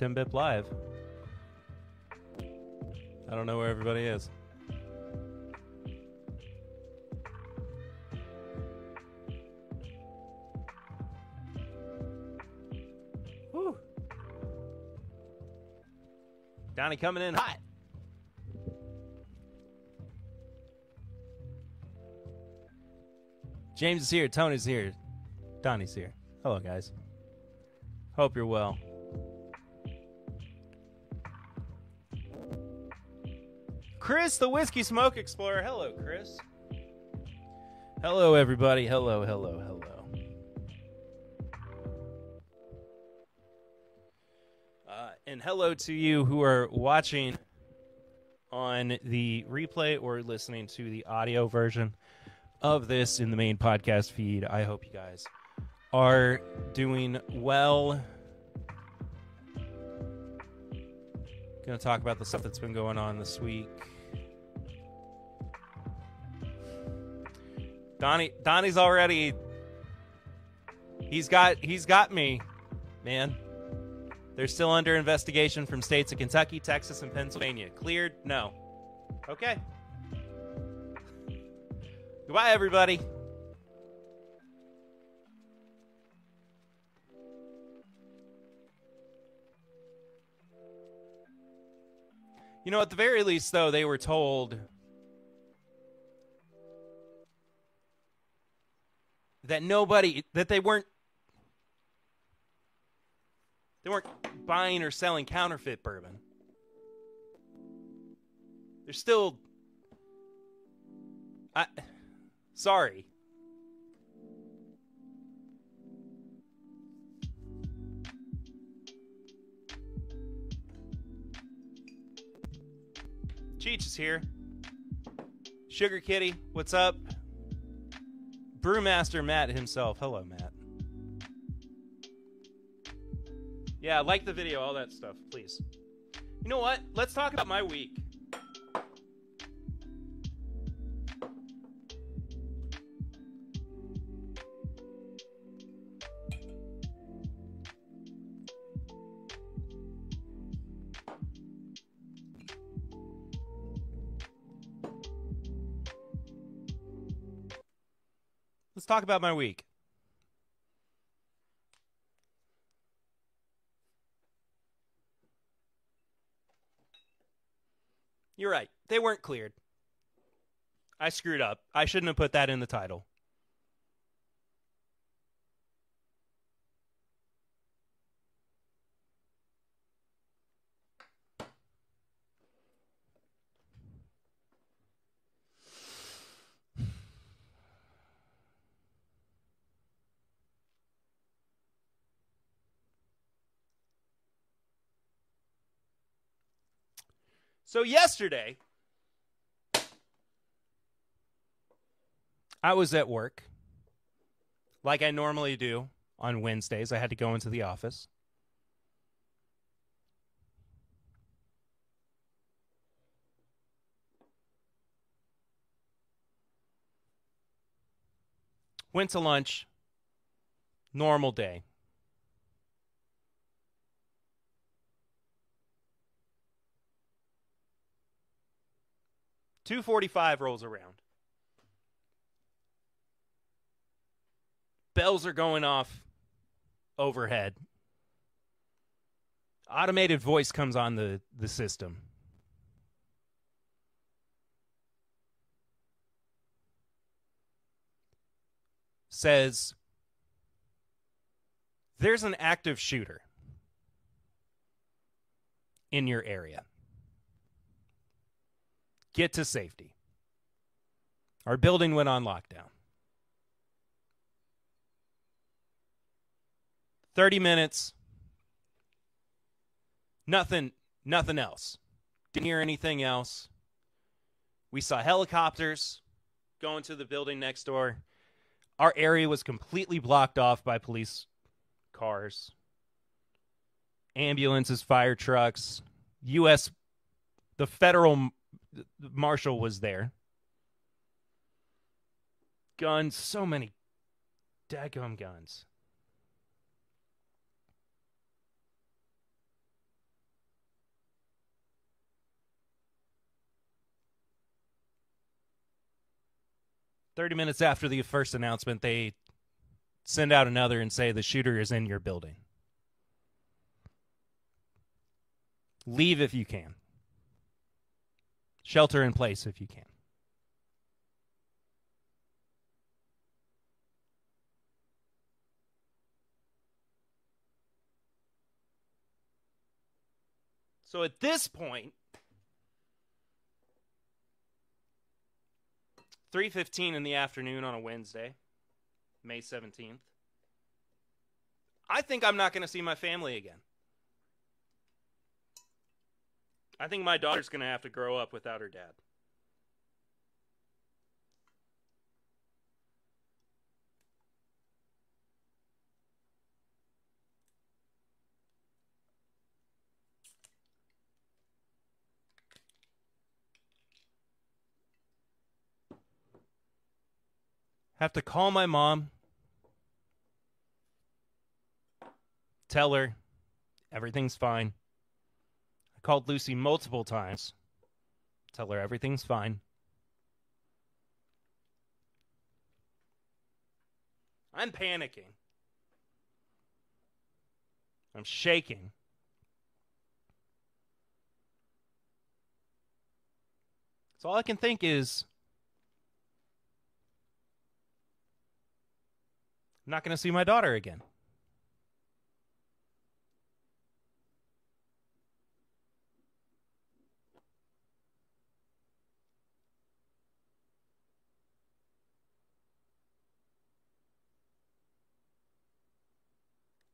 TIMBP Live. I don't know where everybody is. Whew. Donnie coming in hot. James is here. Tony's here. Donnie's here. Hello, guys. Hope you're well. Chris, the Whiskey Smoke Explorer. Hello, Chris. Hello, everybody. Hello, hello, hello. And hello to you who are watching on the replay or listening to the audio version of this in the main podcast feed. I hope you guys are doing well. Gonna talk about the stuff that's been going on this week. Donnie's already. He's got me, man. They're still under investigation from states of Kentucky, Texas, and Pennsylvania. Cleared? No. Okay. Goodbye, everybody. You know, at the very least, though, they were told that they weren't buying or selling counterfeit bourbon. They're still... Sorry. Cheech is here. Sugar Kitty, what's up? Brewmaster Matt himself. Hello, Matt. Yeah, like the video, all that stuff, please. You know what? Let's talk about my week. Let's talk about my week. You're right. They weren't cleared. I screwed up. I shouldn't have put that in the title. So yesterday, I was at work, like I normally do on Wednesdays. I had to go into the office. Went to lunch. Normal day. $2:45 rolls around. Bells are going off overhead. Automated voice comes on the system. Says, there's an active shooter in your area. Get to safety. Our building went on lockdown. 30 minutes. Nothing else. Didn't hear anything else. We saw helicopters going to the building next door. Our area was completely blocked off by police cars, ambulances, fire trucks. The federal marshal was there. Guns, so many daggum guns. 30 minutes after the first announcement, they send out another and say the shooter is in your building. Leave if you can. Shelter in place if you can. So at this point, 3:15 in the afternoon on a Wednesday, May 17th, I think I'm not going to see my family again. I think my daughter's going to have to grow up without her dad. Have to call my mom, tell her everything's fine. I called Lucy multiple times, tell her everything's fine. I'm panicking. I'm shaking. So all I can think is, I'm not going to see my daughter again.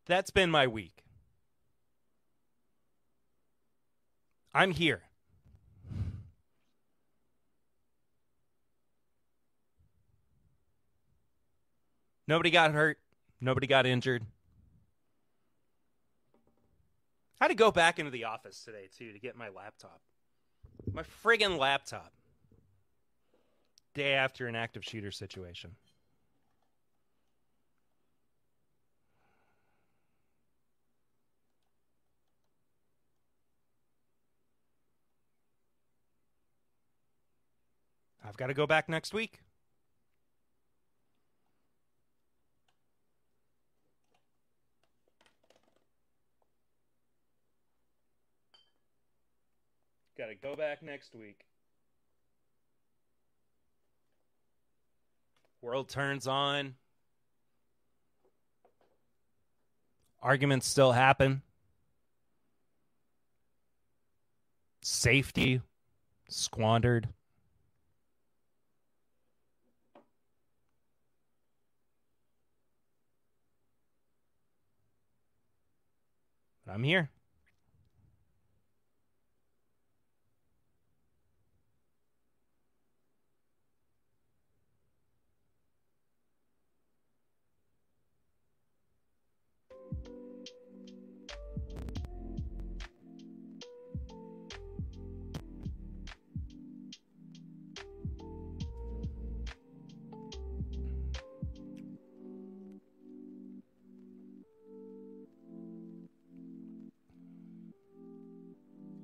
That's been my week. I'm here. Nobody got hurt. Nobody got injured. I had to go back into the office today, too, to get my laptop. My friggin' laptop. Day after an active shooter situation. I've got to go back next week. Got to go back next week. World turns on. Arguments still happen. Safety squandered. I'm here.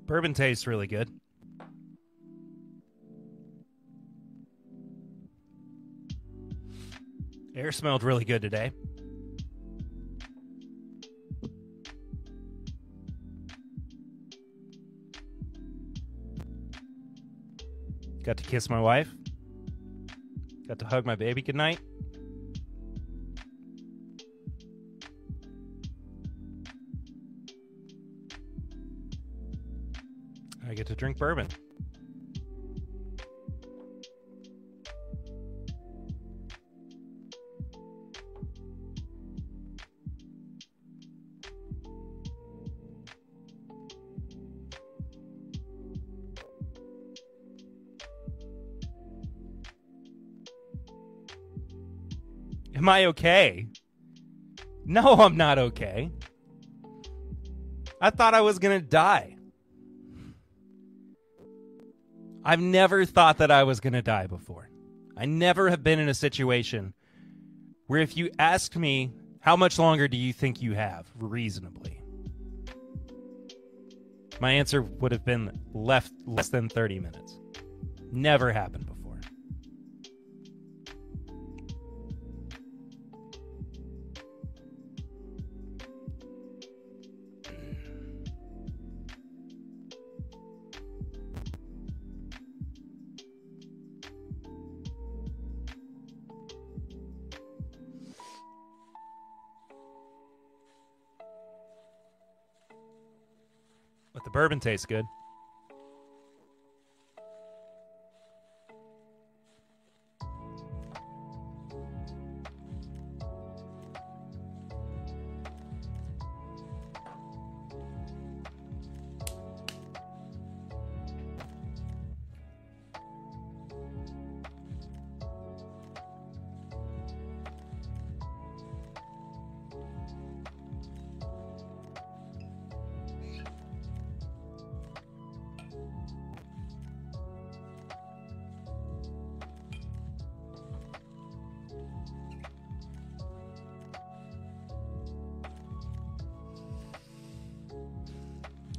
Bourbon tastes really good. Air smelled really good today. Got to kiss my wife. Got to hug my baby goodnight. I get to drink bourbon. Am I okay? No, I'm not okay. I thought I was going to die. I've never thought that I was going to die before. I never have been in a situation where if you asked me, how much longer do you think you have, reasonably? My answer would have been less than 30 minutes. Never happened before. bourbon tastes good.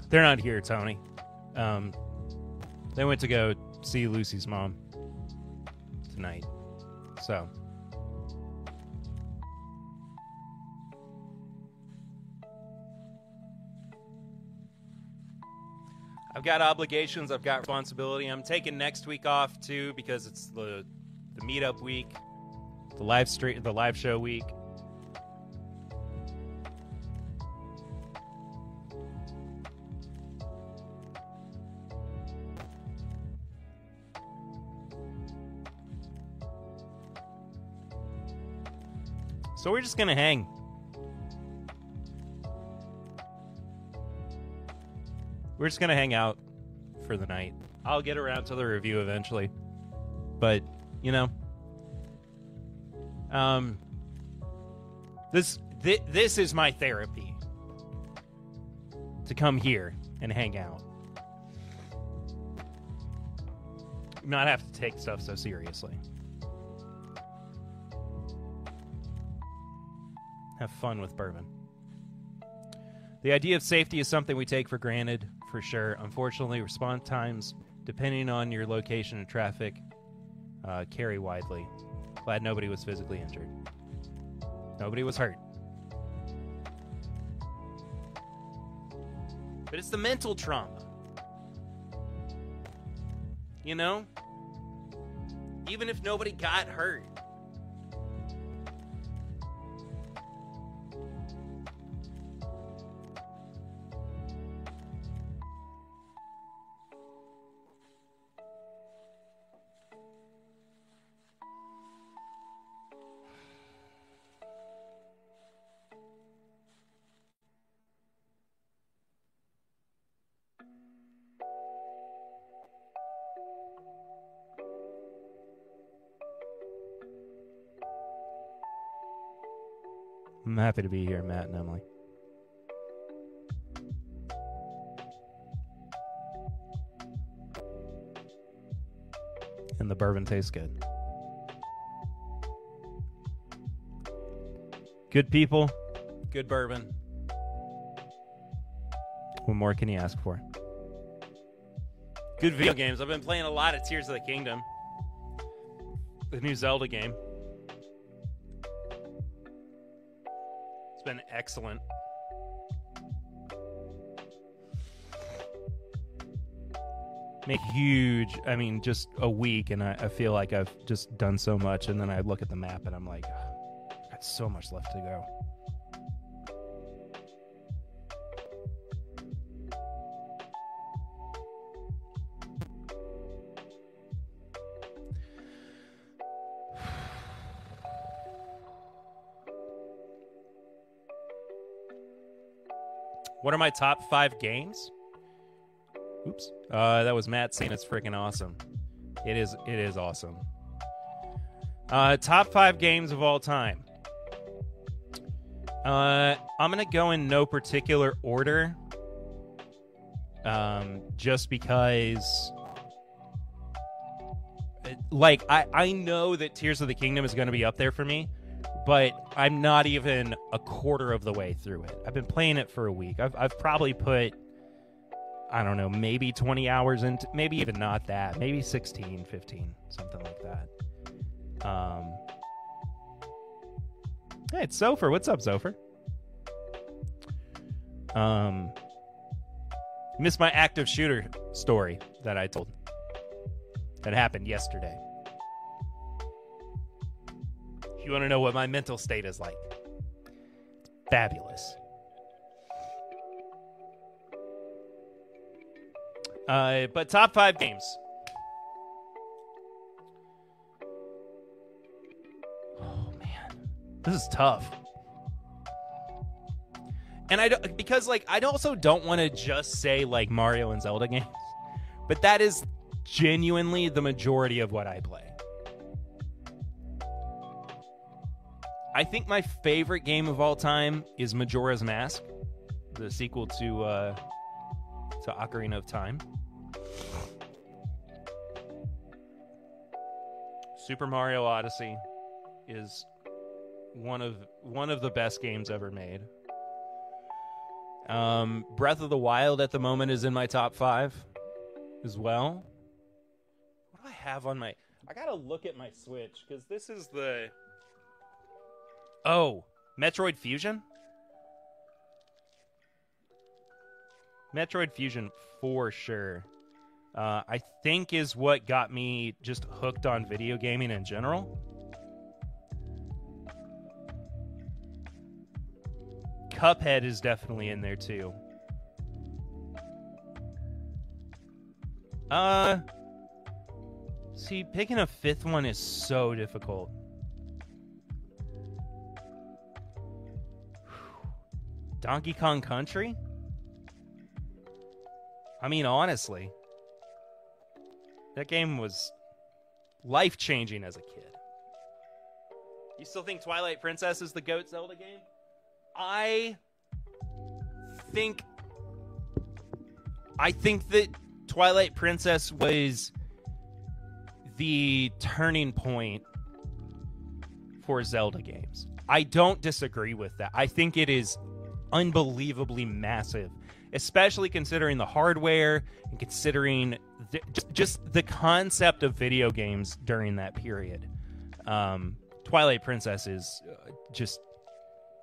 They're not here, Tony. They went to go see Lucy's mom tonight. So. I've got obligations. I've got responsibility. I'm taking next week off, too, because it's the meetup week, the live show week. So we're just going to hang. We're just going to hang out for the night. I'll get around to the review eventually. But, you know, this is my therapy. To come here and hang out. Not have to take stuff so seriously. Have fun with bourbon. The idea of safety is something we take for granted, for sure. Unfortunately, response times, depending on your location and traffic, carry widely. Glad nobody was physically injured. Nobody was hurt. But it's the mental trauma. You know? Even if nobody got hurt. I'm happy to be here, Matt and Emily. And the bourbon tastes good. Good people, good bourbon. What more can you ask for? Good video games. I've been playing a lot of Tears of the Kingdom. The new Zelda game. It's been excellent. Make huge, I mean, just a week, and I feel like I've just done so much, and then I look at the map, and I'm like, oh, I've got so much left to go. What are my top 5 games? Oops. That was Matt saying it's freaking awesome. It is awesome. Top 5 games of all time. I'm going to go in no particular order. Just because... Like, I know that Tears of the Kingdom is going to be up there for me, but I'm not even a quarter of the way through it. I've been playing it for a week. I've probably put... I don't know, maybe 20 hours into, maybe even not that, maybe 16, 15, something like that. Hey, it's Zopher. What's up, Zopher? Missed my active shooter story that I told. That happened yesterday. You want to know what my mental state is like? Fabulous. But top 5 games. Oh man, this is tough. And because like I also don't want to just say like Mario and Zelda games, but that is genuinely the majority of what I play. I think my favorite game of all time is Majora's Mask, the sequel to Ocarina of Time. Super Mario Odyssey is one of the best games ever made. Breath of the Wild at the moment is in my top 5 as well. What do I have on my... I gotta look at my Switch, because this is the... Oh, Metroid Fusion? Metroid Fusion for sure. I think is what got me just hooked on video gaming in general. Cuphead is definitely in there too. See, picking a 5th one is so difficult. Donkey Kong Country? I mean, honestly, that game was life-changing as a kid. You still think Twilight Princess is the GOAT Zelda game? I think that Twilight Princess was the turning point for Zelda games. I don't disagree with that. I think it is unbelievably massive, especially considering the hardware and considering just the concept of video games during that period. Twilight Princess is just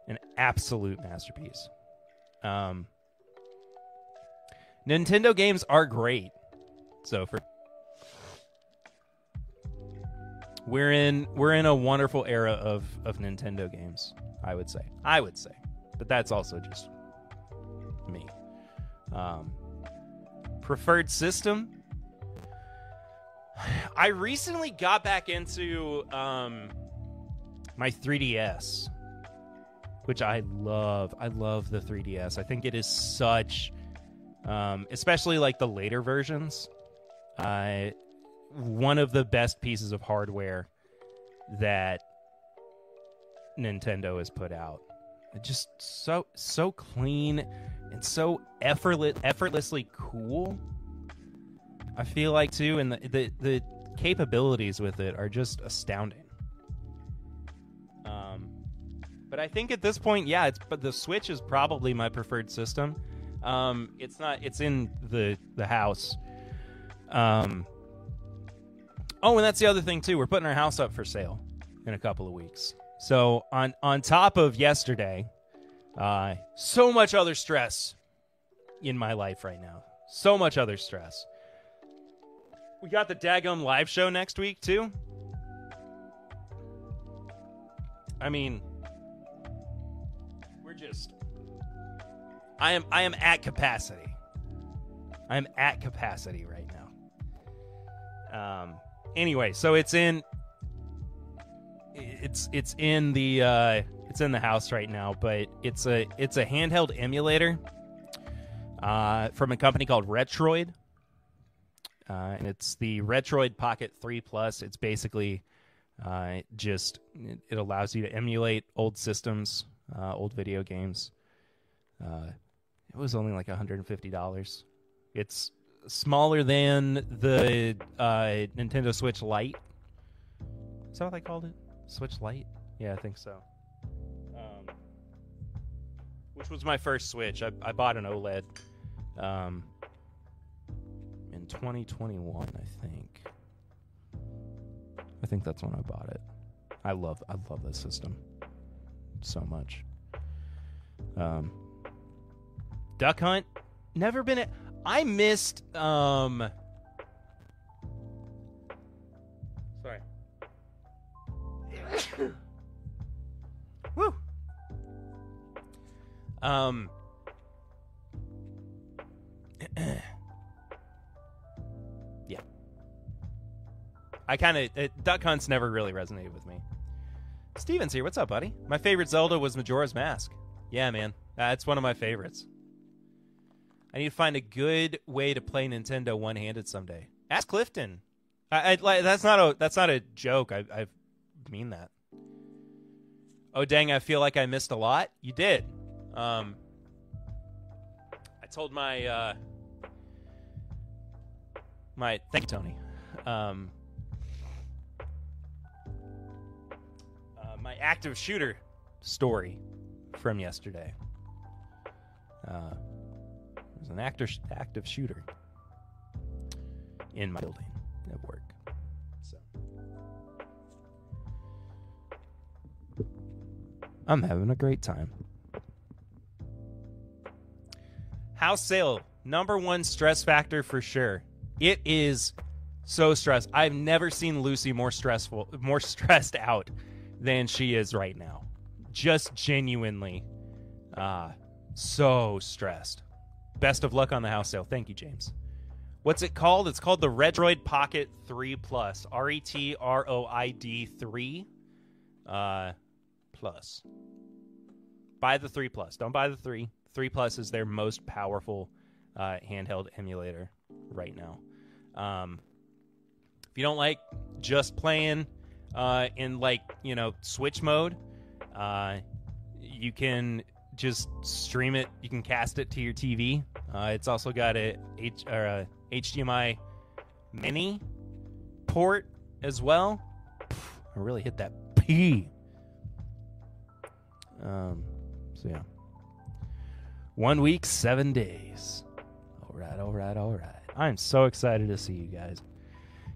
an absolute masterpiece. Nintendo games are great. So we're in a wonderful era of Nintendo games, I would say. But that's also just me. Preferred system. I recently got back into my 3DS, which I love. I love the 3DS. I think it is such, especially like the later versions, one of the best pieces of hardware that Nintendo has put out. Just so clean and so effortlessly cool. I feel like too, and the capabilities with it are just astounding. But I think at this point, yeah, but the Switch is probably my preferred system. It's not. It's in the house. Oh, and that's the other thing too. We're putting our house up for sale in a couple of weeks. So on top of yesterday, so much other stress in my life right now. So much other stress. We got the daggum live show next week too. I mean, we're just... I am at capacity. I am at capacity right now. Anyway, so it's in the house right now, but it's a handheld emulator from a company called Retroid. And it's the Retroid Pocket 3 Plus. It's basically it allows you to emulate old systems, old video games. It was only like $150. It's smaller than the Nintendo Switch Lite. Is that what they called it? Switch Lite? Yeah, I think so. Which was my first Switch. I bought an OLED in 2021, I think. I think that's when I bought it. I love this system so much. Duck Hunt, never been it. I missed sorry. Woo. Yeah. Duck Hunt's never really resonated with me. Steven's here. What's up, buddy? My favorite Zelda was Majora's Mask. Yeah, man. That's one of my favorites. I need to find a good way to play Nintendo one-handed someday. Ask Clifton. That's not a joke. I mean that. Oh, dang, I feel like I missed a lot. You did. I told my thank you, Tony. My active shooter story from yesterday. There's an active shooter in my building at work. So I'm having a great time. House sale, #1 stress factor for sure. It is so stressed. I've never seen Lucy more stressed out than she is right now. Just genuinely so stressed. Best of luck on the house sale. Thank you, James. What's it called? It's called the Retroid Pocket 3 Plus. RETROID 3 Plus. Buy the 3 Plus. Don't buy the 3. 3 Plus is their most powerful handheld emulator right now. If you don't like just playing in Switch mode, you can just stream it. You can cast it to your TV. It's also got a HDMI mini port as well. I really hit that P. So yeah. 1 week, 7 days. All right. I'm so excited to see you guys.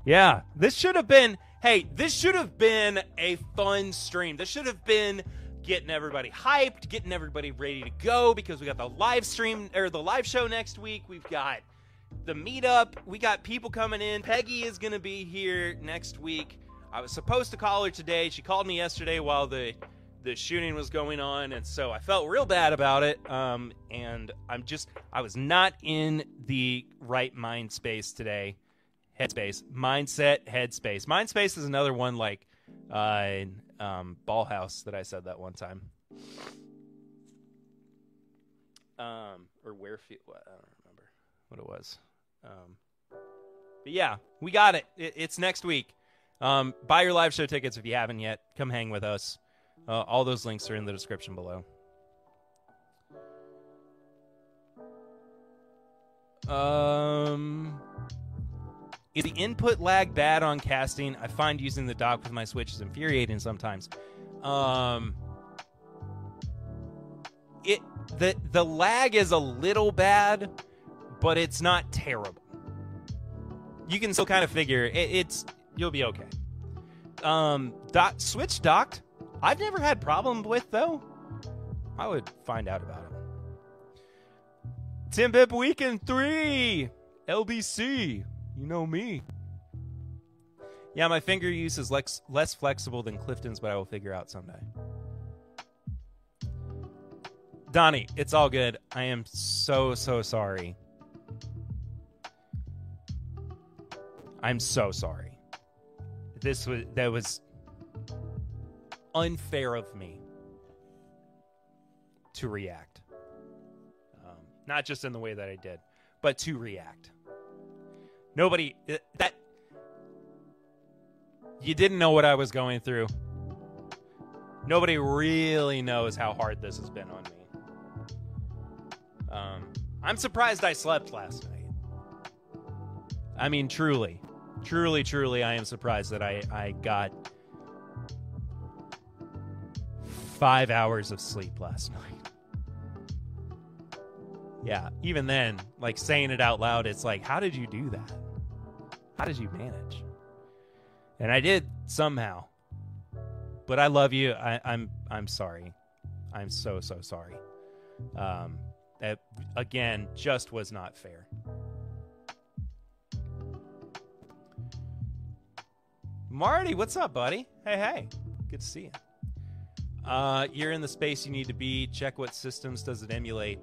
Yeah, this should have been a fun stream. This should have been getting everybody hyped, getting everybody ready to go, because we got the live stream or the live show next week. We've got the meetup. We got people coming in. Peggy is going to be here next week. I was supposed to call her today. She called me yesterday while the shooting was going on, and so I felt real bad about it. And I was not in the right mind space today. Headspace. Mindset, headspace. Mindspace is another one like Ballhouse that I said that one time. Or Wherefield. I don't remember what it was. But yeah, we got it. It's next week. Buy your live show tickets if you haven't yet. Come hang with us. All those links are in the description below. Is the input lag bad on casting? I find using the dock with my Switch is infuriating sometimes. The lag is a little bad, but it's not terrible. You can still kind of figure you'll be okay. Switch docked, I've never had problem with, though. I would find out about it. TIMBP Weekend 3! LBC. You know me. Yeah, my finger use is less flexible than Clifton's, but I will figure out someday. Donnie, it's all good. I am so sorry. I'm so sorry. That was unfair of me to react. Not just in the way that I did, but to react. You didn't know what I was going through. Nobody really knows how hard this has been on me. I'm surprised I slept last night. I mean, truly, I am surprised that I got 5 hours of sleep last night. Yeah, even then, like, saying it out loud, it's like, how did you do that? How did you manage? And I did somehow. But I love you. I'm sorry. I'm so sorry. That, again, just was not fair. Marty, what's up, buddy? Hey. Good to see you. You're in the space you need to be. Check what systems does it emulate.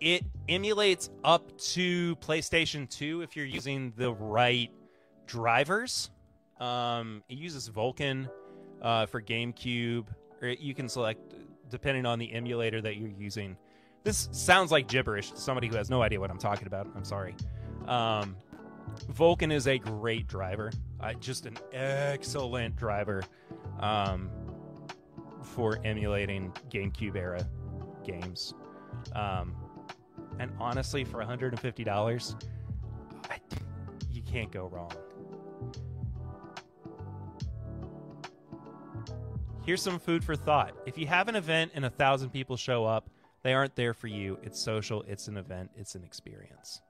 It emulates up to PlayStation 2 if you're using the right drivers. It uses Vulkan for GameCube, or you can select depending on the emulator that you're using. This sounds like gibberish to somebody who has no idea what I'm talking about. I'm sorry. Vulkan is a great driver, just an excellent driver for emulating GameCube era games. And honestly, for $150, you can't go wrong. Here's some food for thought. If you have an event and 1,000 people show up, they aren't there for you. It's social. It's an event. It's an experience.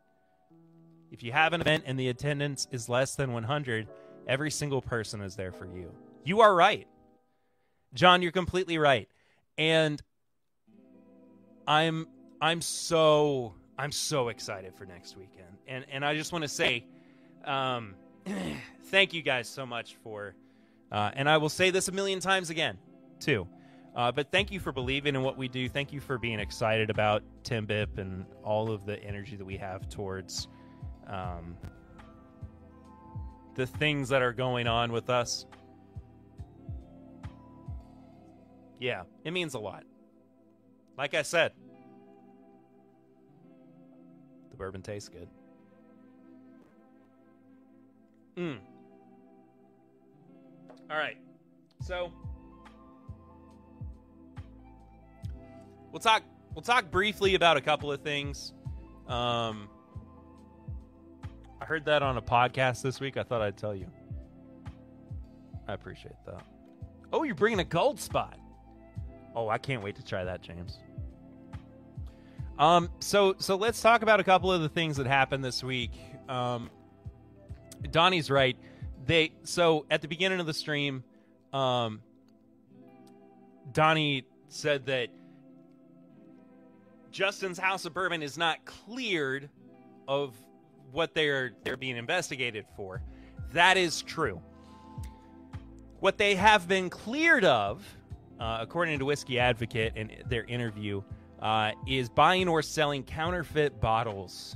If you have an event and the attendance is less than 100, every single person is there for you. You are right. John, you're completely right. And I'm so excited for next weekend. And I just want to say thank you guys so much for and I will say this a million times again, too. But thank you for believing in what we do. Thank you for being excited about TIMBP and all of the energy that we have towards the things that are going on with us. Yeah, it means a lot. Like I said, the bourbon tastes good. All right, so we'll talk briefly about a couple of things. I heard that on a podcast this week. I thought I'd tell you. I appreciate that. Oh, you're bringing a gold spot. Oh, I can't wait to try that, James. So let's talk about a couple of the things that happened this week. Donnie's right. So at the beginning of the stream, Donnie said that Justin's House of Bourbon is not cleared of what they're being investigated for. That is true. What they have been cleared of, according to Whiskey Advocate in their interview, is buying or selling counterfeit bottles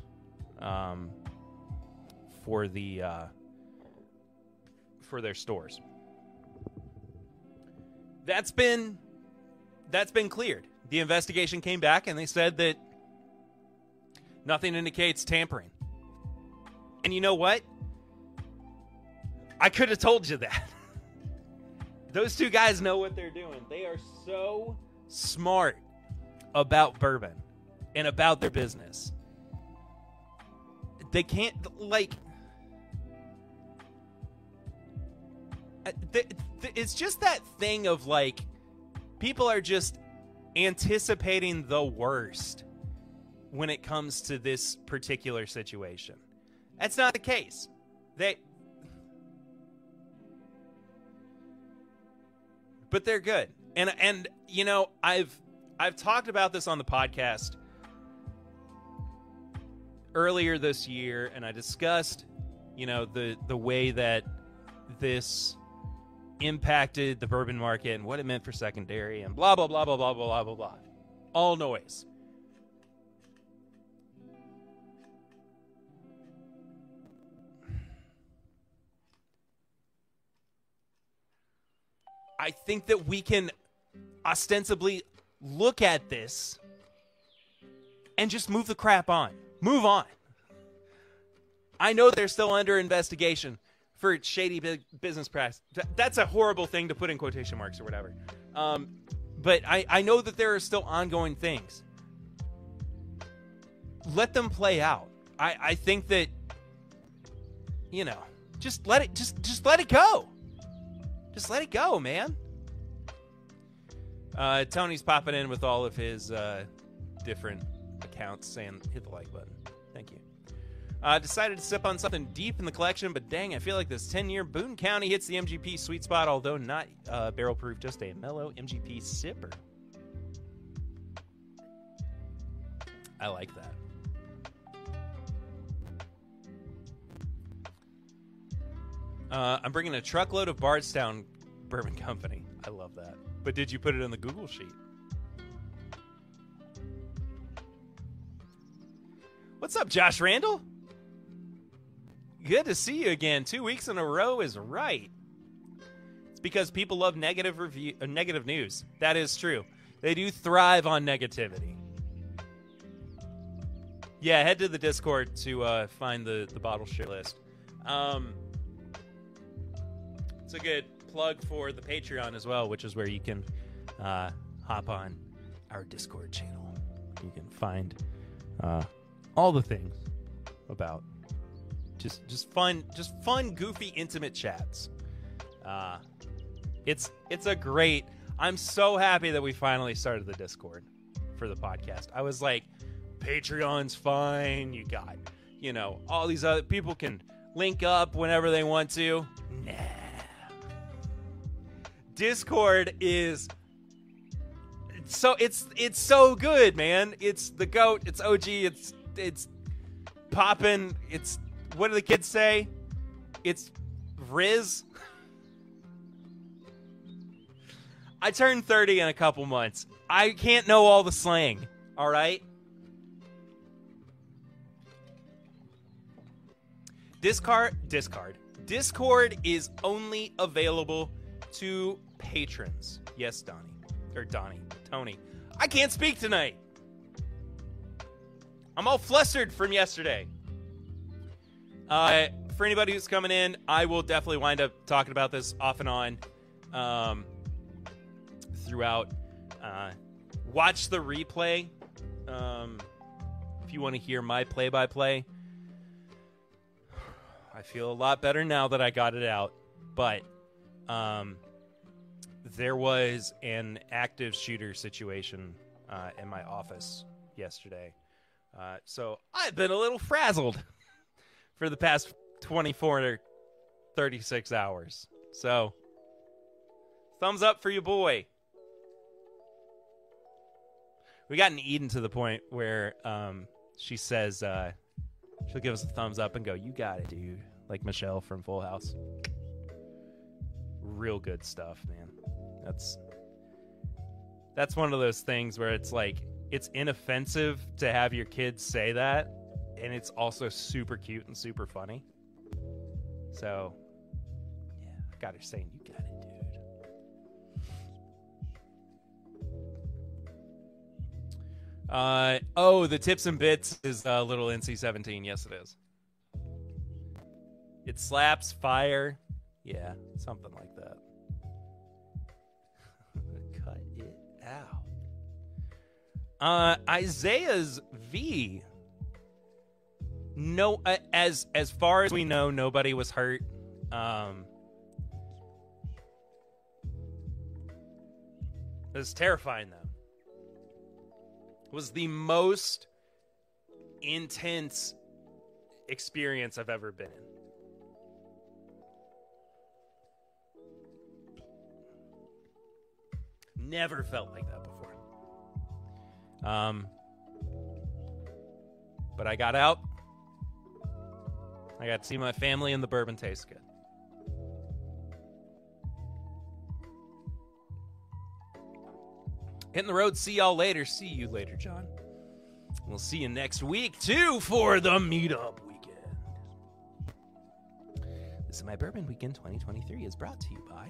for their stores. That's been cleared. The investigation came back and they said that nothing indicates tampering. And you know what? I could have told you that. Those two guys know what they're doing. They are so smart about bourbon and about their business. They can't, it's just that thing of people are just anticipating the worst when it comes to this particular situation. That's not the case. But they're good. And you know, I've talked about this on the podcast earlier this year, and I discussed, you know, the way that this impacted the bourbon market and what it meant for secondary and blah, blah, blah, blah, blah, blah, blah, blah. All noise. I think that we can ostensibly look at this and just move the crap on. Move on. I know they're still under investigation for shady business practice. That's a horrible thing to put in quotation marks or whatever. But I know that there are still ongoing things. Let them play out. I think that, you know, just let it go. Just let it go, man. Tony's popping in with all of his different accounts saying, hit the like button. Thank you. Decided to sip on something deep in the collection, but dang, I feel like this 10-year Boone County hits the MGP sweet spot, although not barrel proof, just a mellow MGP sipper. I like that. I'm bringing a truckload of Bardstown Bourbon Company. I love that. But did you put it in the Google sheet? What's up, Josh Randall? Good to see you again. 2 weeks in a row is right. It's because people love negative news. That is true. They do thrive on negativity. Yeah, head to the Discord to find the bottle share list. It's a good plug for the Patreon as well, which is where you can hop on our Discord channel. You can find all the things about just fun, goofy, intimate chats. It's a great. I'm so happy that we finally started the Discord for the podcast. I was like, Patreon's fine. You got, all these other people can link up whenever they want to. Nah. Discord is so it's so good, man. It's the GOAT. It's OG. It's poppin'. It's, what do the kids say? It's Riz. I turned 30 in a couple months. I can't know all the slang. All right. Discord is only available to patrons. Yes, Tony. I can't speak tonight. I'm all flustered from yesterday. For anybody who's coming in, I will definitely wind up talking about this off and on throughout. Watch the replay if you want to hear my play-by-play. I feel a lot better now that I got it out, but there was an active shooter situation in my office yesterday. So I've been a little frazzled for the past 24 or 36 hours. So thumbs up for you, boy. We gotten Eden to the point where she says she'll give us a thumbs up and go, "You got it, dude." Like Michelle from Full House. Real good stuff, man. That's one of those things where it's like, it's inoffensive to have your kids say that, and it's also super cute and super funny. So, yeah, I got her saying, "You got it, dude." The tips and bits is little NC-17. Yes, it is. It slaps fire. Yeah, something like that. Cut it out. Isaiah's V. No, as far as we know, nobody was hurt. It was terrifying, though. It was the most intense experience I've ever been in. Never felt like that before. But I got out. I got to see my family, and the bourbon tastes good. Hitting the road. See y'all later. See you later, John. We'll see you next week, too, for the meetup weekend. This is My Bourbon Weekend 2023 is brought to you by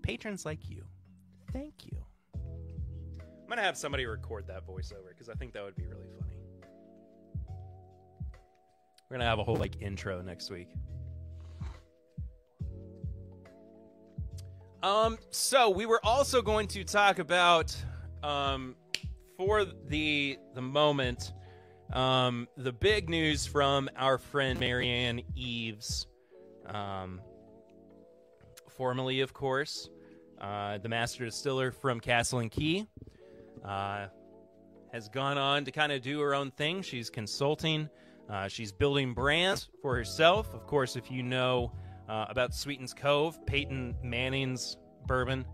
patrons like you. Thank you. I'm going to have somebody record that voiceover because I think that would be really funny. We're going to have a whole intro next week. So we were also going to talk about for the moment the big news from our friend Marianne Eaves, formerly, of course, the master distiller from Castle and Key, has gone on to kind of do her own thing. She's consulting. She's building brands for herself. Of course, if you know about Sweetens Cove, Peyton Manning's bourbon,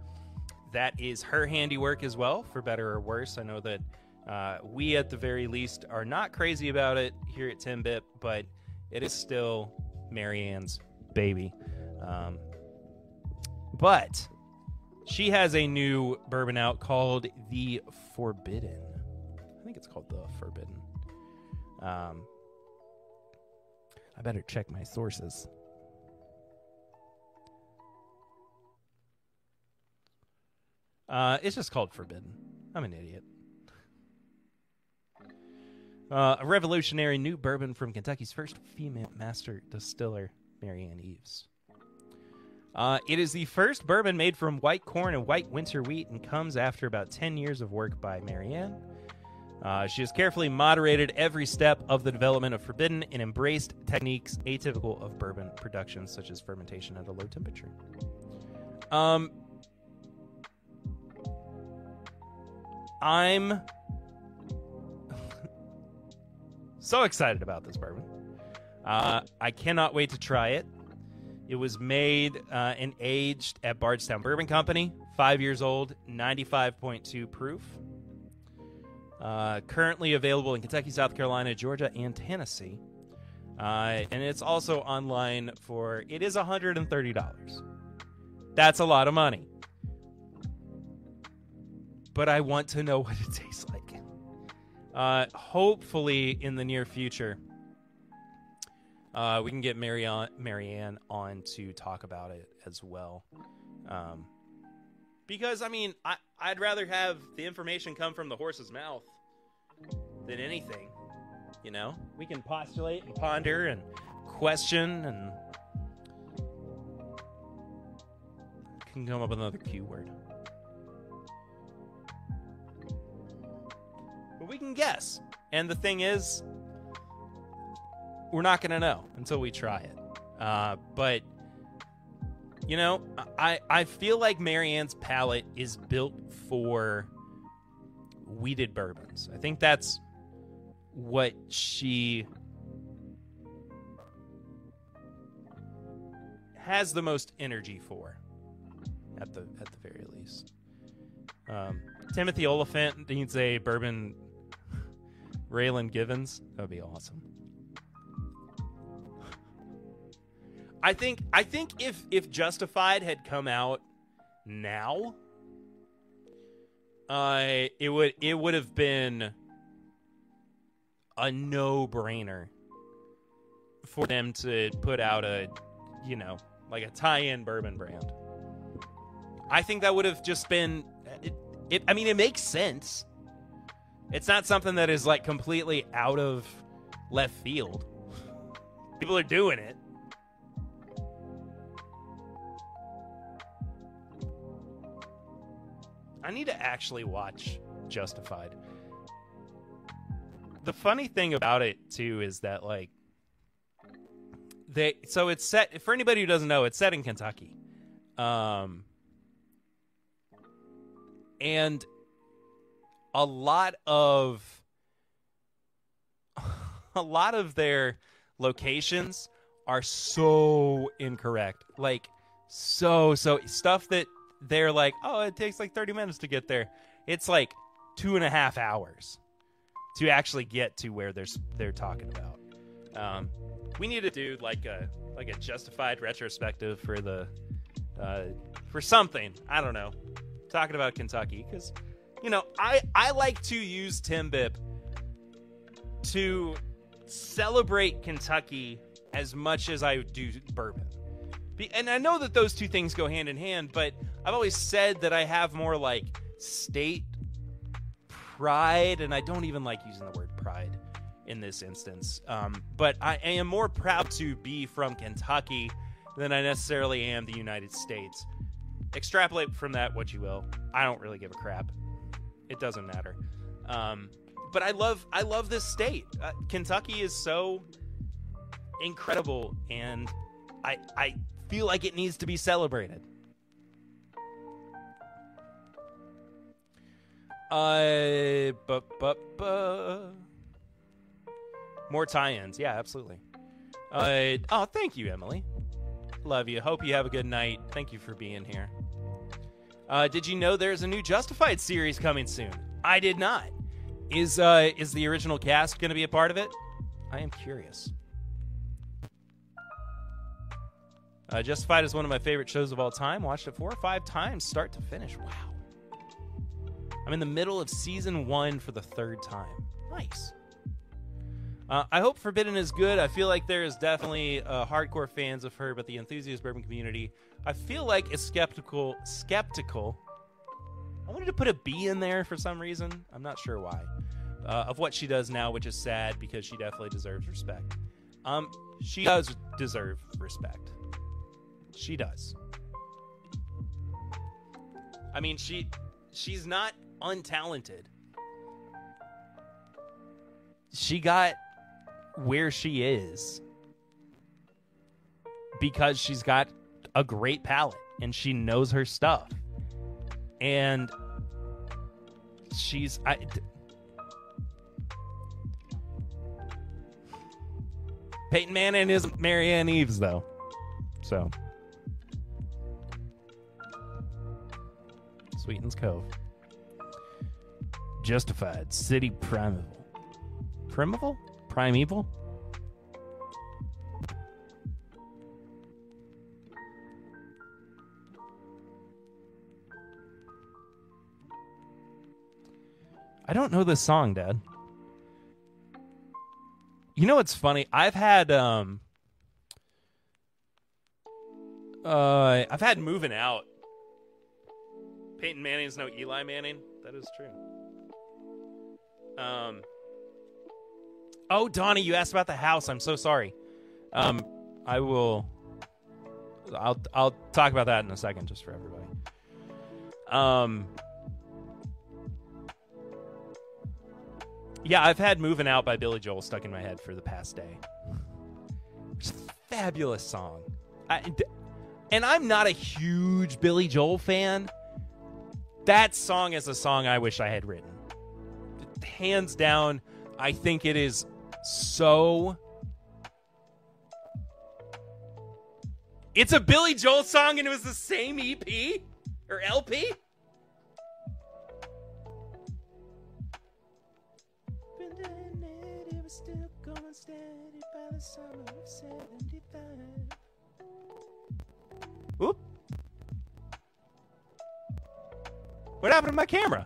that is her handiwork as well, for better or worse. I know that we, at the very least, are not crazy about it here at TIMBP, but it is still Marianne's baby. But she has a new bourbon out called The Forbidden. I think it's called The Forbidden. I better check my sources. It's just called Forbidden. I'm an idiot. A revolutionary new bourbon from Kentucky's first female master distiller, Marianne Eaves. It is the first bourbon made from white corn and white winter wheat and comes after about 10 years of work by Marianne. She has carefully moderated every step of the development of Forbidden and embraced techniques atypical of bourbon production, such as fermentation at a low temperature. I'm so excited about this bourbon. I cannot wait to try it. It was made and aged at Bardstown Bourbon Company, 5 years old, 95.2 proof. Currently available in Kentucky, South Carolina, Georgia, and Tennessee. And it's also online for, it is $130. That's a lot of money. But I want to know what it tastes like. Hopefully in the near future, we can get Marianne on to talk about it as well. Because, I mean, I'd rather have the information come from the horse's mouth than anything. You know? We can postulate and ponder and question and can come up with another Q word. But we can guess. And the thing is, we're not going to know until we try it. But, you know, I feel like Marianne's palate is built for wheated bourbons. I think that's what she has the most energy for, at the very least. Timothy Oliphant needs a bourbon Raylan Givens. That would be awesome. I think if Justified had come out now, it would have been a no-brainer for them to put out a, you know, like a tie-in bourbon brand. I think that would have just been I mean, it makes sense. It's not something that is like completely out of left field. People are doing it. I need to actually watch Justified. The funny thing about it too is that like so it's set, for anybody who doesn't know, it's set in Kentucky. And a lot of their locations are so incorrect. Like so stuff that they're like, oh, it takes like 30 minutes to get there. It's like 2.5 hours to actually get to where they're talking about. We need to do like a Justified retrospective for for something. I don't know. Talking about Kentucky, because, you know, I like to use TIMBP to celebrate Kentucky as much as I do bourbon. And I know that those two things go hand in hand, but I've always said that I have more like state pride, and I don't even like using the word pride in this instance. But I am more proud to be from Kentucky than I necessarily am the United States. Extrapolate from that what you will. I don't really give a crap. It doesn't matter. But I love this state. Kentucky is so incredible, and I feel like it needs to be celebrated. More tie-ins. Yeah, absolutely. Oh, thank you, Emily. Love you. Hope you have a good night. Thank you for being here. Did you know there's a new Justified series coming soon? I did not. Is the original cast going to be a part of it? I am curious. Justified is one of my favorite shows of all time. Watched it 4 or 5 times, start to finish. Wow. I'm in the middle of season 1 for the 3rd time. Nice. I hope Forbidden is good. I feel like there is definitely hardcore fans of her, but the enthusiast bourbon community, I feel like, is skeptical. I wanted to put a B in there for some reason. I'm not sure why. Of what she does now, which is sad because she definitely deserves respect. She does deserve respect. She does. I mean, she's not untalented. She got where she is because she's got a great palate and she knows her stuff. And Peyton Manning isn't Marianne Eaves, though. So. Sweetens Cove. Justified. City Primeval. Primeval? Primeval? I don't know this song, Dad. You know what's funny? I've had Moving Out. Peyton Manning's no Eli Manning. That is true. Oh, Donnie, you asked about the house. I'm so sorry. I'll talk about that in a second, just for everybody. Yeah, I've had Moving Out by Billy Joel stuck in my head for the past day. It's a fabulous song. And I'm not a huge Billy Joel fan. That song is a song I wish I had written. Hands down, I think it is so... It's a Billy Joel song and it was the same EP? Or LP? Still going steady by the summer of 75. Oop. What happened to my camera?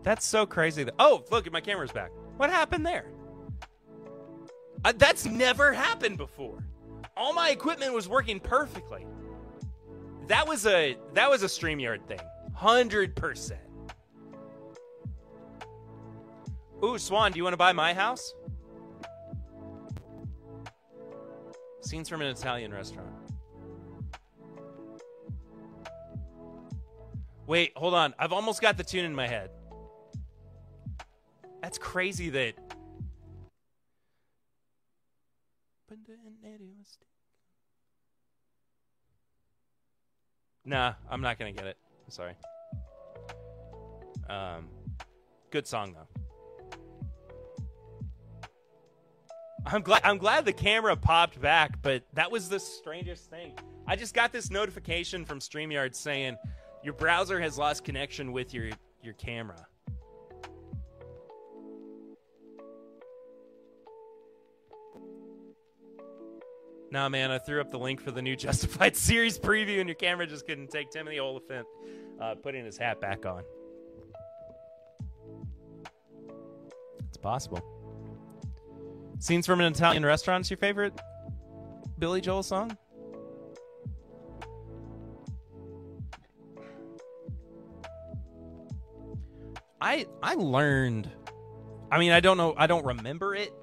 That's so crazy. Oh, look, my camera's back. What happened there? That's never happened before. All my equipment was working perfectly. That was a StreamYard thing. 100%. Ooh, Swan, do you want to buy my house? Scenes from an Italian restaurant. Wait, hold on. I've almost got the tune in my head. That's crazy that... Nah, I'm not going to get it. I'm sorry. Good song, though. I'm glad the camera popped back, but that was the strangest thing. I just got this notification from StreamYard saying your browser has lost connection with your camera. Nah, man, I threw up the link for the new Justified series preview, and your camera just couldn't take Timothy Oliphant putting his hat back on. It's possible. Scenes from an Italian Restaurant is your favorite Billy Joel song? I learned... I mean, I don't remember it.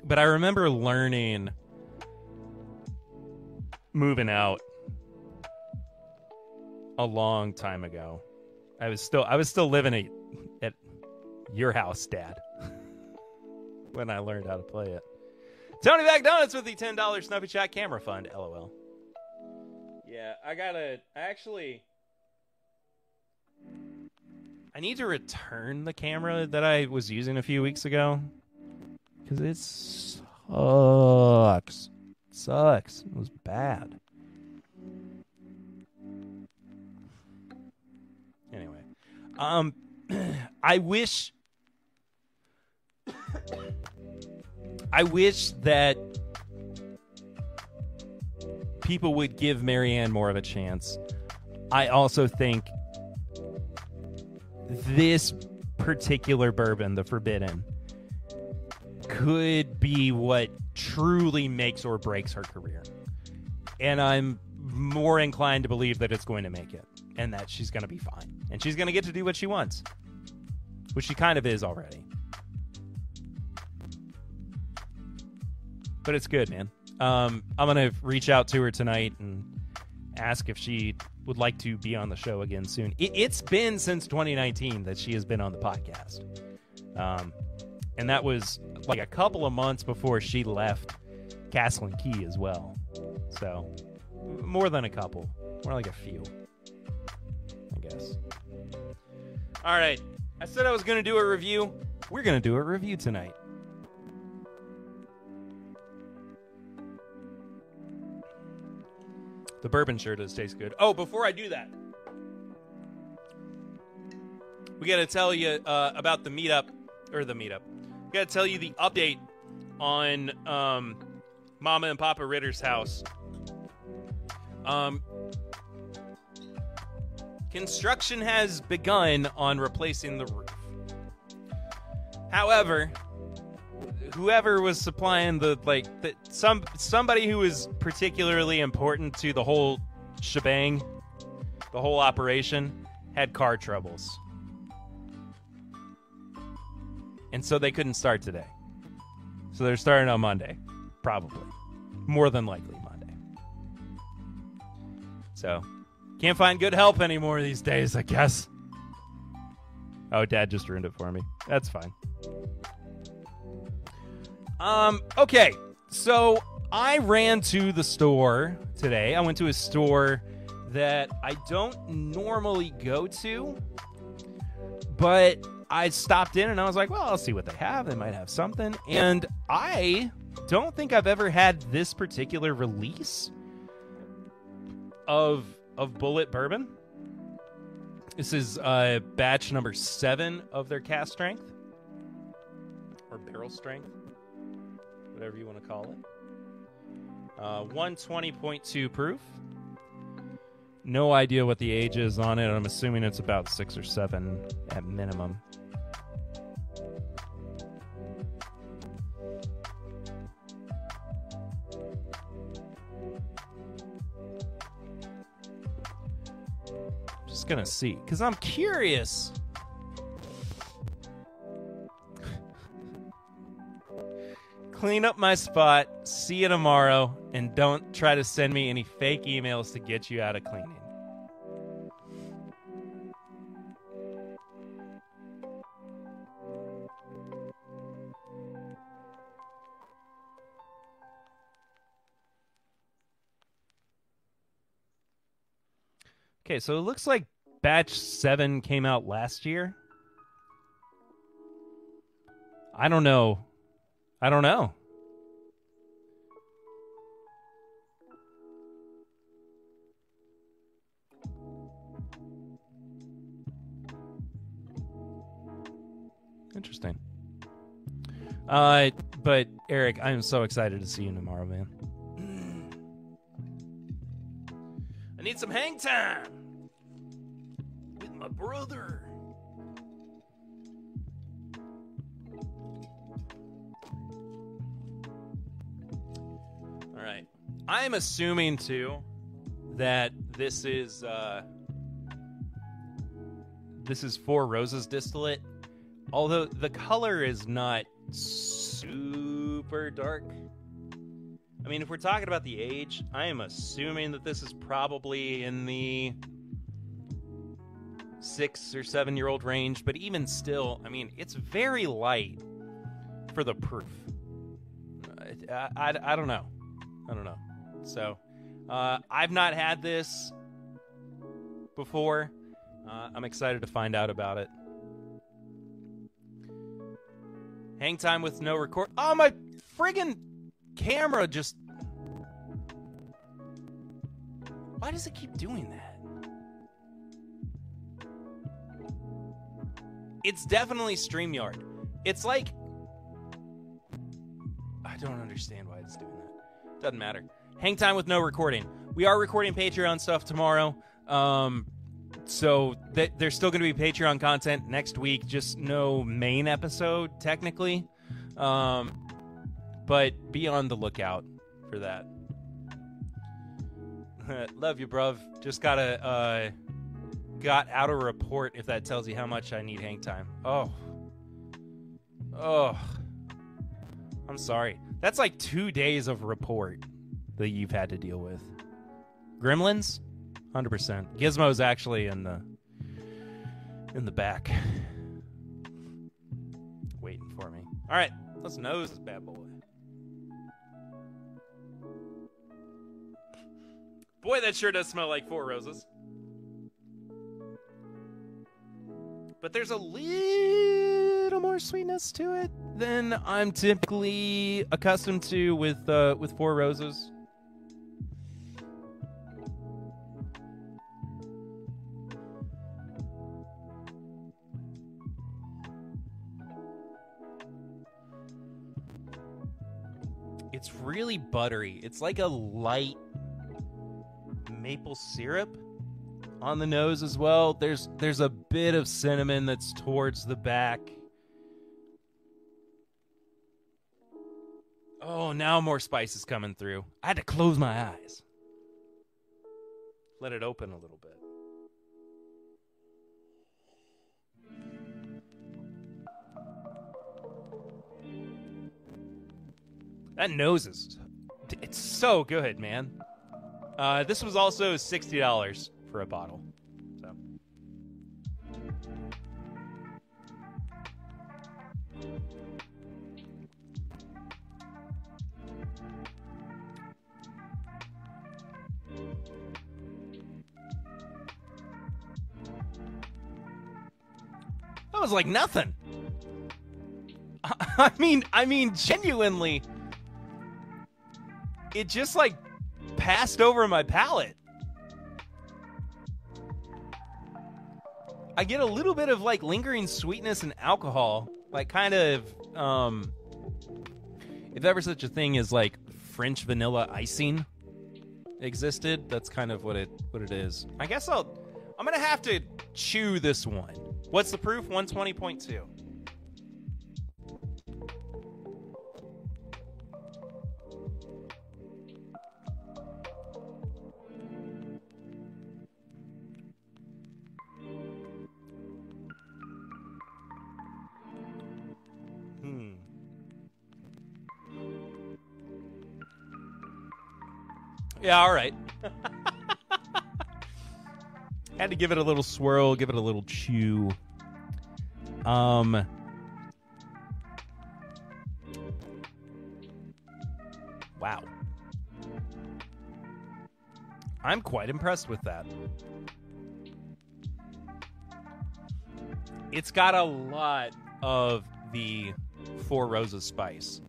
But I remember learning Moving Out a long time ago. I was still living at your house, Dad, when I learned how to play it. Tony McDonald's with the $10 Snuffy Chat Camera Fund, LOL. Yeah, I need to return the camera that I was using a few weeks ago. Because it sucks. It was bad. Anyway. I wish I wish that people would give Marianne more of a chance. I also think this particular bourbon, the Forbidden, could be what truly makes or breaks her career. And I'm more inclined to believe that it's going to make it and that she's going to be fine. And she's going to get to do what she wants, which she kind of is already. But it's good, man. I'm going to reach out to her tonight and ask if she would like to be on the show again soon. It's been since 2019 that she has been on the podcast. And that was like a couple of months before she left Castle and Key as well. So, more than a couple. More like a few, I guess. All right. I said I was going to do a review. We're going to do a review tonight. The bourbon sure does taste good. Oh, before I do that, we got to tell you about the meetup. We got to tell you the update on Mama and Papa Ritter's house. Construction has begun on replacing the roof. However, whoever was supplying somebody who was particularly important to the whole shebang, the whole operation, had car troubles. And so they couldn't start today. So they're starting on Monday. Probably. More than likely Monday. So, can't find good help anymore these days, I guess. Oh, Dad just ruined it for me. That's fine. Okay. So, I ran to the store today. I went to a store that I don't normally go to. But I stopped in and I was like, well, I'll see what they have. They might have something. And I don't think I've ever had this particular release of Bulleit bourbon. This is batch number 7 of their cask strength. Or barrel strength. Whatever you want to call it. 120.2 proof. No idea what the age is on it. I'm assuming it's about 6 or 7 at minimum. Just gonna see, because I'm curious. Clean up my spot, see you tomorrow, and don't try to send me any fake emails to get you out of cleaning. Okay, so it looks like batch 7 came out last year. I don't know. Interesting. But Eric, I am so excited to see you tomorrow, man. I need some hang time with my brother. All right. I'm assuming, too, that this is Four Roses distillate. Although the color is not super dark. I mean, if we're talking about the age, I am assuming that this is probably in the 6 or 7 year old range. But even still, I mean, it's very light for the proof. I don't know. So, I've not had this before. I'm excited to find out about it. Hang time with no record. Oh, my friggin' camera just... Why does it keep doing that? It's definitely StreamYard. It's like don't understand why it's doing that. Doesn't matter. Hang time with no recording. We are recording Patreon stuff tomorrow. So there's still going to be Patreon content next week. Just no main episode, technically. But be on the lookout for that. Love you, bruv. Just got out a report, if that tells you how much I need hang time. Oh. I'm sorry. That's like 2 days of report that you've had to deal with. Gremlins? 100%. Gizmo's actually in the back. Waiting for me. All right, let's nose this bad boy. Boy, that sure does smell like Four Roses. But there's a little more sweetness to it than I'm typically accustomed to with Four Roses. It's really buttery. It's like a light maple syrup on the nose as well. There's a bit of cinnamon that's towards the back. Oh, now more spice is coming through. I had to close my eyes. Let it open a little bit. That nose it's so good, man. This was also $60 for a bottle. So. That was like nothing. I mean, genuinely, it just like passed over my palate. I get a little bit of like lingering sweetness and alcohol, like kind of, if ever such a thing as like French vanilla icing existed, that's kind of what it is. I guess I'm gonna have to chew this one. What's the proof? 120.2. Yeah, all right. Had to give it a little swirl, give it a little chew. Wow. I'm quite impressed with that. It's got a lot of the Four Roses spice.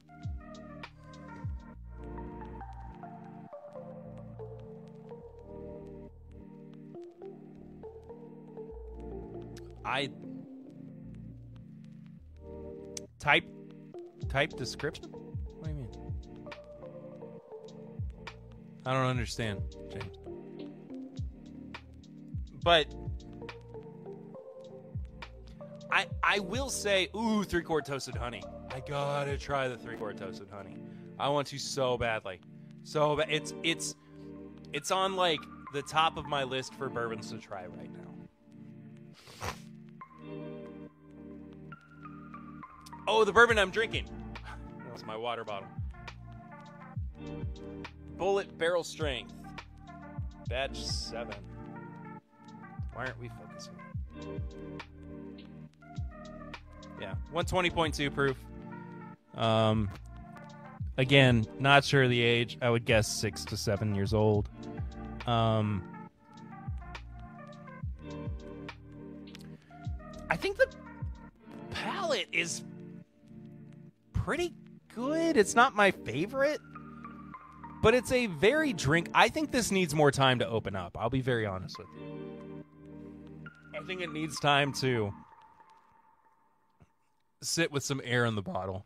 Type description? What do you mean? I don't understand, James. But I will say, ooh, 3-quart toasted honey. I gotta try the 3-quart toasted honey. I want to so badly. So it's on like the top of my list for bourbons to try right now. Oh, the bourbon I'm drinking. That was my water bottle. Bulleit Barrel Strength. Batch 7. Why aren't we focusing? Yeah, 120.2 proof. Again, not sure of the age. I would guess 6 to 7 years old. I think the palate is pretty good. It's not my favorite, but it's a very drink. I think this needs more time to open up. I'll be very honest with you. I think it needs time to sit with some air in the bottle.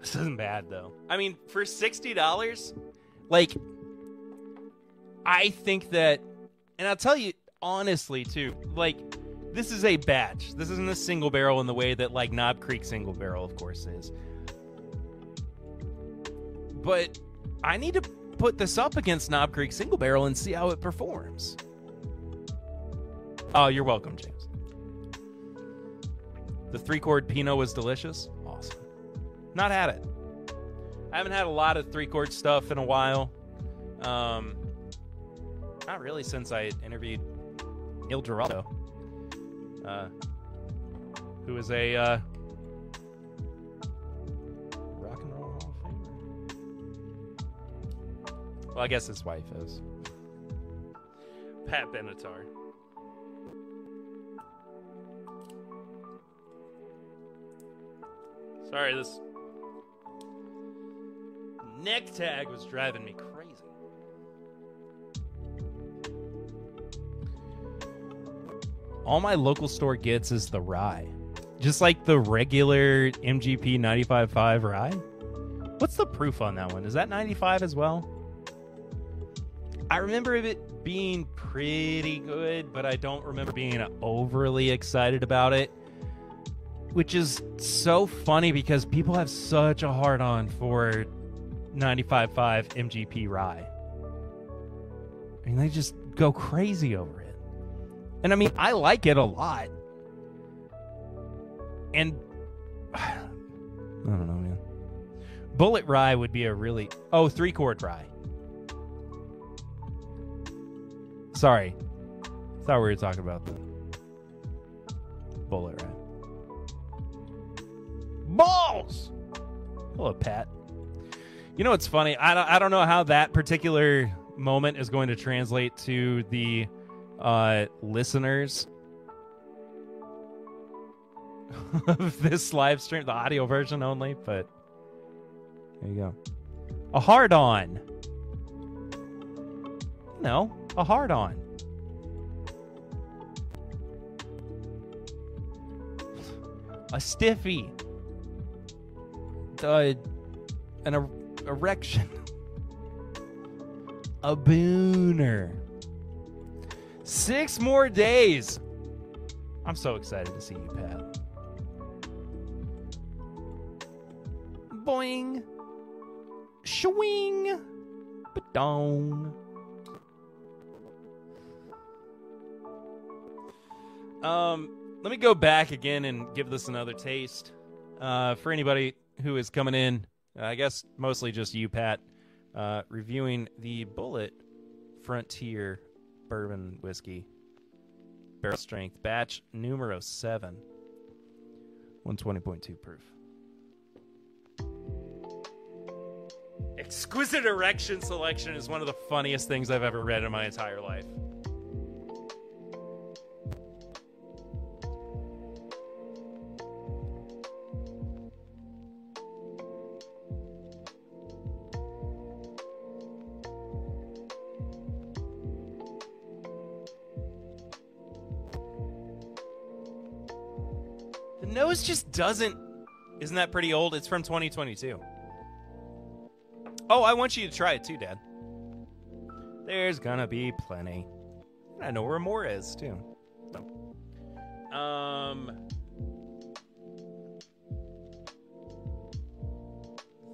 This isn't bad, though. I mean, for $60, like, I think that, and I'll tell you honestly, too, like, this is a batch. This isn't a single barrel in the way that, like, Knob Creek single barrel, of course, is. But I need to put this up against Knob Creek single barrel and see how it performs. Oh, you're welcome, James. The 3-chord Pinot was delicious. Awesome. Not had it. I haven't had a lot of 3-chord stuff in a while. Not really since I interviewed Il Dorado, who is a rock and roll Hall of Famer. Well, I guess his wife is. Pat Benatar. Sorry, this neck tag was driving me crazy. All my local store gets is the rye. Just like the regular MGP 95.5 rye. What's the proof on that one? Is that 95 as well? I remember it being pretty good, but I don't remember being overly excited about it. Which is so funny because people have such a hard-on for 95.5 MGP rye. I mean, they just go crazy over it. And I mean, I like it a lot. And I don't know, man. Bulleit rye would be a really... Oh, 3-chord rye. Sorry. Thought we were talking about the Bulleit rye. Balls! Hello, Pat. You know what's funny? I don't know how that particular moment is going to translate to the listeners of this live stream, the audio version only, but there you go. A hard-on. No, a hard-on. A stiffy. An erection. A booner. 6 more days. I'm so excited to see you, Pat. Boing. Shwing. Ba-dong. Let me go back again and give this another taste. For anybody who is coming in, I guess mostly just you, Pat, reviewing the Bulleit Frontier Bourbon Whiskey. Barrel strength, batch numero 7. 120.2 proof. Exquisite erection selection is one of the funniest things I've ever read in my entire life. The nose just doesn't... Isn't that pretty old? It's from 2022. Oh, I want you to try it too, Dad. There's gonna be plenty. I know where more is, too. So.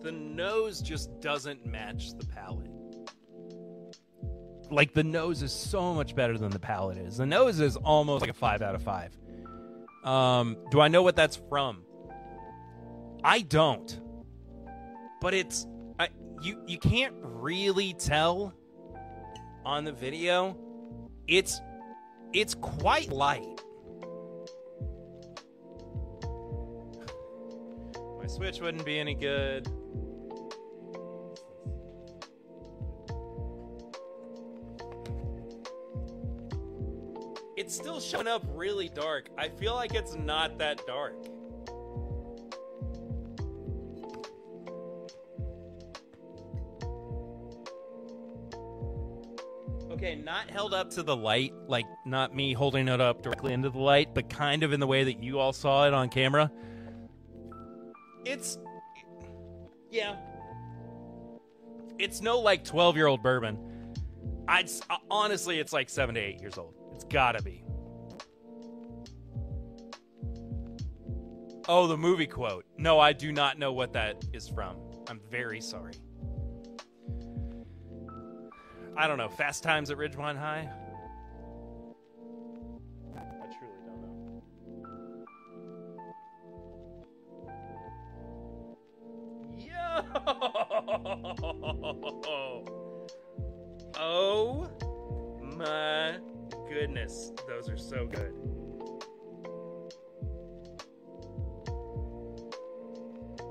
The nose just doesn't match the palate. Like, the nose is so much better than the palate is. The nose is almost like a 5 out of 5. Do I know what that's from? I don't. But it's... You can't really tell on the video. It's quite light. My Switch wouldn't be any good. It's still showing up really dark. I feel like it's not that dark. Okay, not held up to the light, like not me holding it up directly into the light, but kind of in the way that you all saw it on camera. It's Yeah. It's no like 12-year-old bourbon. Honestly, it's like 7 to 8 years old. It's gotta be. Oh, the movie quote. No, I do not know what that is from. I'm very sorry. I don't know. Fast Times at Ridgemont High? I truly don't know. Yo! Oh my goodness. Those are so good.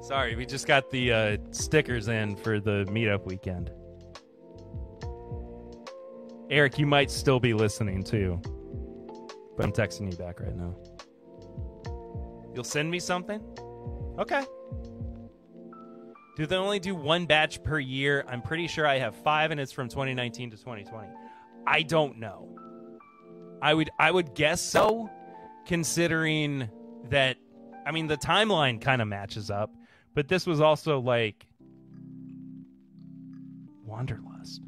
Sorry, we just got the stickers in for the meetup weekend. Eric, you might still be listening too, but I'm texting you back right now. You'll send me something? Okay. Do they only do one batch per year? I'm pretty sure I have 5 and it's from 2019 to 2020. I don't know. I would guess so, considering that, I mean, the timeline kind of matches up. But this was also like Wanderlust.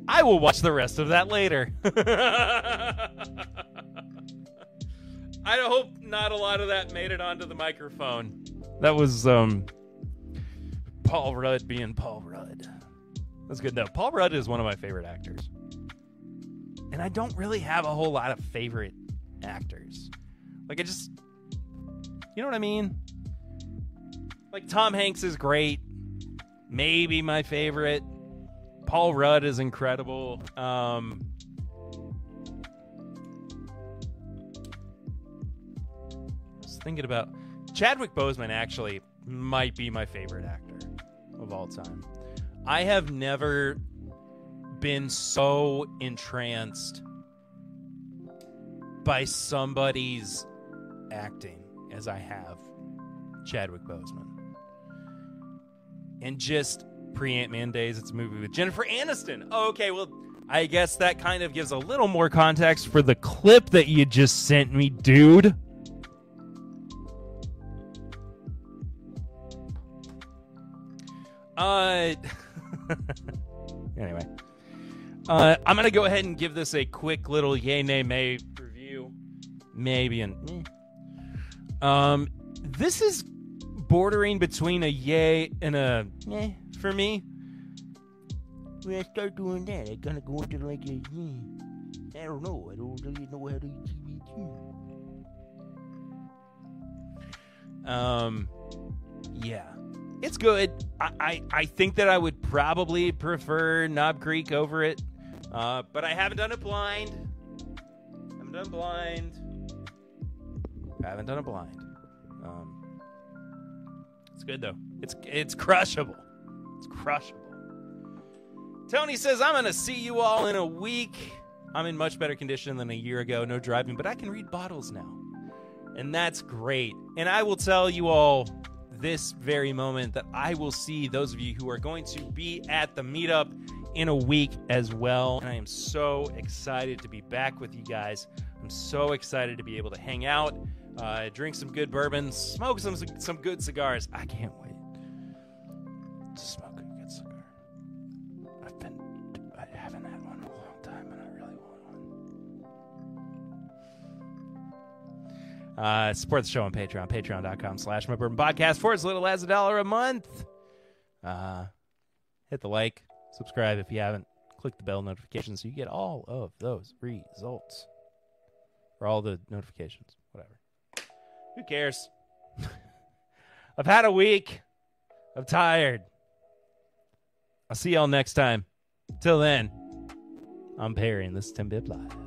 I will watch the rest of that later. I hope not a lot of that made it onto the microphone. That was Paul Rudd being Paul Rudd. That's good though. Paul Rudd is one of my favorite actors. And I don't really have a whole lot of favorite actors. Like, I just, you know what I mean? Like, Tom Hanks is great. Maybe my favorite. Paul Rudd is incredible. I was thinking about Chadwick Boseman actually might be my favorite actor of all time. I have never been so entranced by somebody's acting as I have Chadwick Boseman. And just pre-Ant-Man days, it's a movie with Jennifer Aniston. Okay, well, I guess that kind of gives a little more context for the clip that you just sent me, dude. Anyway. I'm going to go ahead and give this a quick little yay, nay, may review. Maybe an this is bordering between a yay and a meh for me. When I start doing that, I kind of go into like a I don't know. I don't really know how to yeah. It's good. I think that I would probably prefer Knob Creek over it. But I haven't done it blind. I haven't done it blind. It's good though. It's crushable. It's crushable. Tony says, I'm going to see you all in a week. I'm in much better condition than a year ago. No driving, but I can read bottles now. And that's great. And I will tell you all this very moment that I will see those of you who are going to be at the meetup in a week as well. And I am so excited to be back with you guys. I'm so excited to be able to hang out, drink some good bourbon, smoke some good cigars. I can't wait to smoke a good cigar. I haven't had one in a long time, and I really want one. Support the show on Patreon, patreon.com/mybourbonpodcast for as little as $1 a month. Hit the like, subscribe if you haven't. Click the bell notification so you get all of those results. Or all the notifications, whatever. Who cares? I've had a week. I'm tired. I'll see y'all next time. Till then, I'm Perry, and this is TIMBP Live.